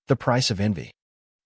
The price of envy.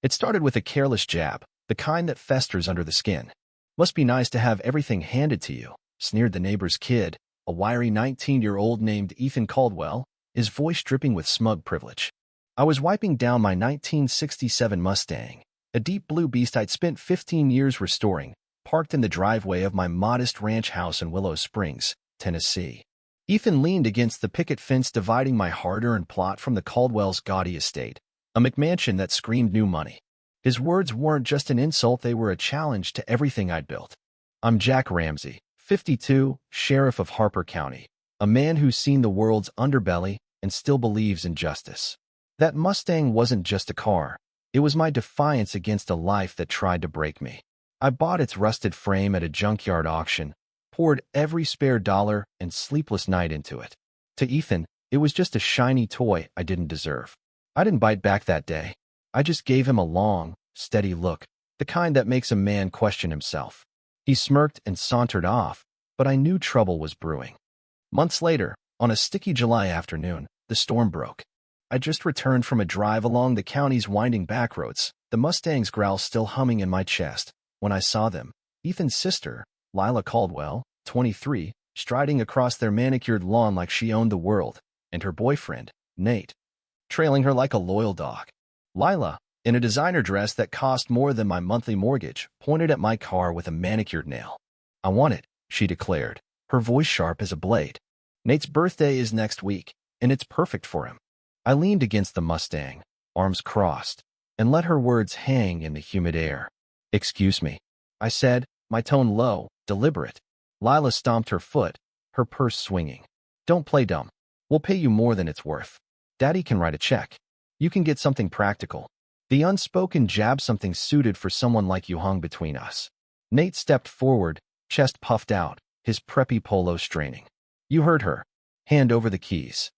It started with a careless jab, the kind that festers under the skin. Must be nice to have everything handed to you, sneered the neighbor's kid, a wiry 19-year-old named Ethan Caldwell, his voice dripping with smug privilege. I was wiping down my 1967 Mustang, a deep blue beast I'd spent 15 years restoring, parked in the driveway of my modest ranch house in Willow Springs, Tennessee. Ethan leaned against the picket fence dividing my hard-earned plot from the Caldwell's gaudy estate, a McMansion that screamed new money. His words weren't just an insult, they were a challenge to everything I'd built. I'm Jack Ramsey, 52, sheriff of Harper County, a man who's seen the world's underbelly and still believes in justice. That Mustang wasn't just a car. It was my defiance against a life that tried to break me. I bought its rusted frame at a junkyard auction, poured every spare dollar and sleepless night into it. To Ethan, it was just a shiny toy I didn't deserve. I didn't bite back that day. I just gave him a long, steady look, the kind that makes a man question himself. He smirked and sauntered off, but I knew trouble was brewing. Months later, on a sticky July afternoon, the storm broke. I just returned from a drive along the county's winding backroads, the Mustang's growl still humming in my chest, when I saw them, Ethan's sister, Lila Caldwell, 23, striding across their manicured lawn like she owned the world, and her boyfriend, Nate, trailing her like a loyal dog. Lila, in a designer dress that cost more than my monthly mortgage, pointed at my car with a manicured nail. I want it, she declared, her voice sharp as a blade. Nate's birthday is next week, and it's perfect for him. I leaned against the Mustang, arms crossed, and let her words hang in the humid air. Excuse me, I said, my tone low, deliberate. Lila stomped her foot, her purse swinging. Don't play dumb. We'll pay you more than it's worth. Daddy can write a check. You can get something practical. The unspoken jab, something suited for someone like you, hung between us. Nate stepped forward, chest puffed out, his preppy polo straining. You heard her. Hand over the keys.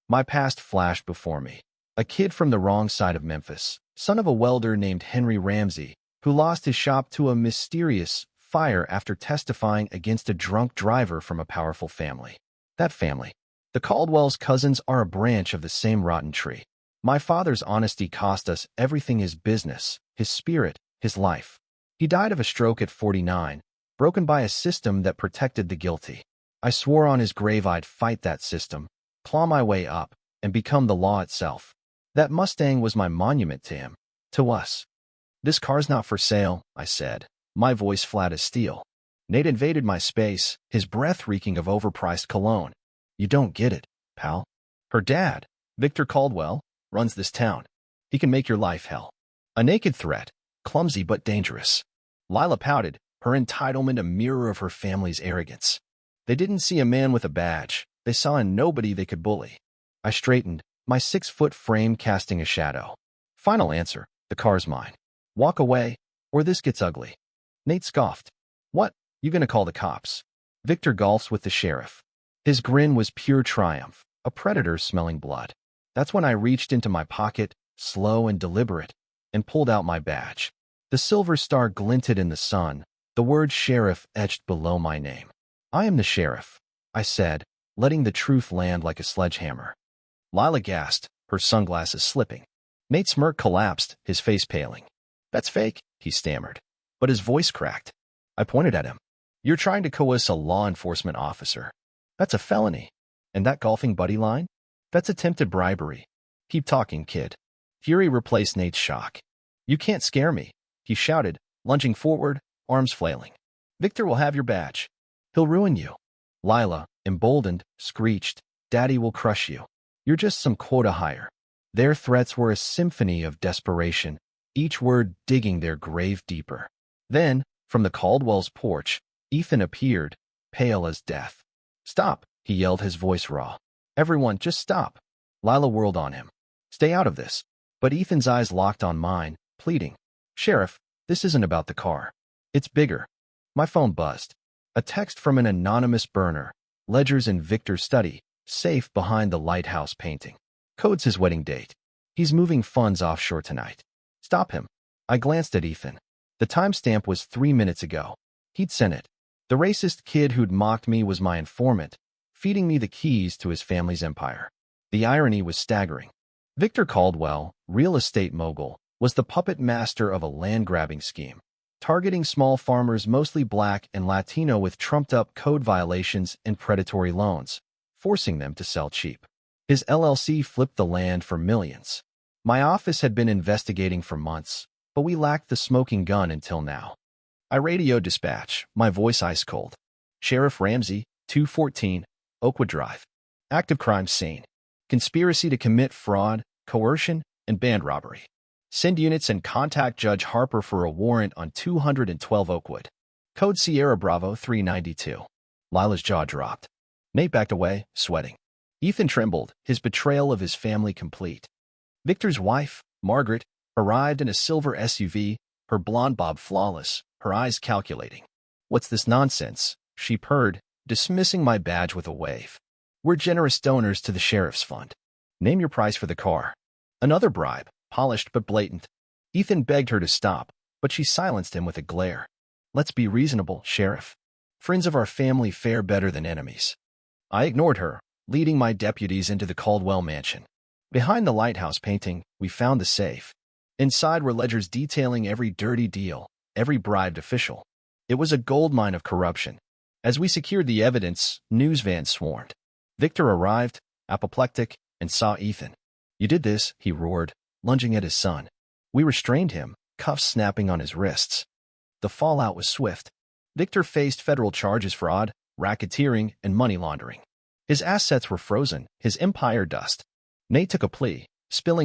My past flashed before me. A kid from the wrong side of Memphis, son of a welder named Henry Ramsey, who lost his shop to a mysterious fire after testifying against a drunk driver from a powerful family. That family, the Caldwell's cousins, are a branch of the same rotten tree. My father's honesty cost us everything: his business, his spirit, his life. He died of a stroke at 49, broken by a system that protected the guilty. I swore on his grave I'd fight that system, claw my way up, and become the law itself. That Mustang was my monument to him, to us. This car's not for sale, I said, my voice flat as steel. Nate invaded my space, his breath reeking of overpriced cologne. You don't get it, pal. Her dad, Victor Caldwell, runs this town. He can make your life hell. A naked threat, clumsy but dangerous. Lila pouted, her entitlement a mirror of her family's arrogance. They didn't see a man with a badge. They saw in nobody they could bully. I straightened, my 6-foot frame casting a shadow. Final answer, the car's mine. Walk away, or this gets ugly. Nate scoffed. What, you gonna call the cops? Victor golfs with the sheriff. His grin was pure triumph, a predator smelling blood. That's when I reached into my pocket, slow and deliberate, and pulled out my badge. The silver star glinted in the sun, the word sheriff etched below my name. I am the sheriff, I said, letting the truth land like a sledgehammer. Lila gasped, her sunglasses slipping. Nate's smirk collapsed, his face paling. That's fake, he stammered. But his voice cracked. I pointed at him. You're trying to coerce a law enforcement officer. That's a felony. And that golfing buddy line? That's attempted bribery. Keep talking, kid. Fury replaced Nate's shock. You can't scare me, he shouted, lunging forward, arms flailing. Victor will have your badge. He'll ruin you. Lila, emboldened, screeched, Daddy will crush you. You're just some quota hire. Their threats were a symphony of desperation, each word digging their grave deeper. Then, from the Caldwell's porch, Ethan appeared, pale as death. Stop, he yelled, his voice raw. Everyone, just stop. Lila whirled on him. Stay out of this. But Ethan's eyes locked on mine, pleading. Sheriff, this isn't about the car. It's bigger. My phone buzzed. A text from an anonymous burner, ledgers in Victor's study, safe behind the lighthouse painting. Codes his wedding date. He's moving funds offshore tonight. Stop him. I glanced at Ethan. The timestamp was 3 minutes ago. He'd sent it. The racist kid who'd mocked me was my informant, feeding me the keys to his family's empire. The irony was staggering. Victor Caldwell, real estate mogul, was the puppet master of a land-grabbing scheme, targeting small farmers mostly Black and Latino with trumped-up code violations and predatory loans, forcing them to sell cheap. His LLC flipped the land for millions. My office had been investigating for months, but we lacked the smoking gun until now. I radioed dispatch, my voice ice-cold. Sheriff Ramsey, 214, Oakwood Drive. Active crime scene. Conspiracy to commit fraud, coercion, and band robbery. Send units and contact Judge Harper for a warrant on 212 Oakwood. Code Sierra Bravo 392. Lila's jaw dropped. Nate backed away, sweating. Ethan trembled, his betrayal of his family complete. Victor's wife, Margaret, arrived in a silver SUV, her blonde bob flawless, her eyes calculating. "What's this nonsense?" she purred, dismissing my badge with a wave. "We're generous donors to the sheriff's fund. Name your price for the car." Another bribe, polished but blatant. Ethan begged her to stop, but she silenced him with a glare. "Let's be reasonable, Sheriff. Friends of our family fare better than enemies." I ignored her, leading my deputies into the Caldwell mansion. Behind the lighthouse painting, we found the safe. Inside were ledgers detailing every dirty deal, every bribed official. It was a goldmine of corruption. As we secured the evidence, news vans swarmed. Victor arrived, apoplectic, and saw Ethan. "You did this," he roared, lunging at his son. We restrained him, cuffs snapping on his wrists. The fallout was swift. Victor faced federal charges for fraud, racketeering, and money laundering. His assets were frozen, his empire dust. Nate took a plea, spilling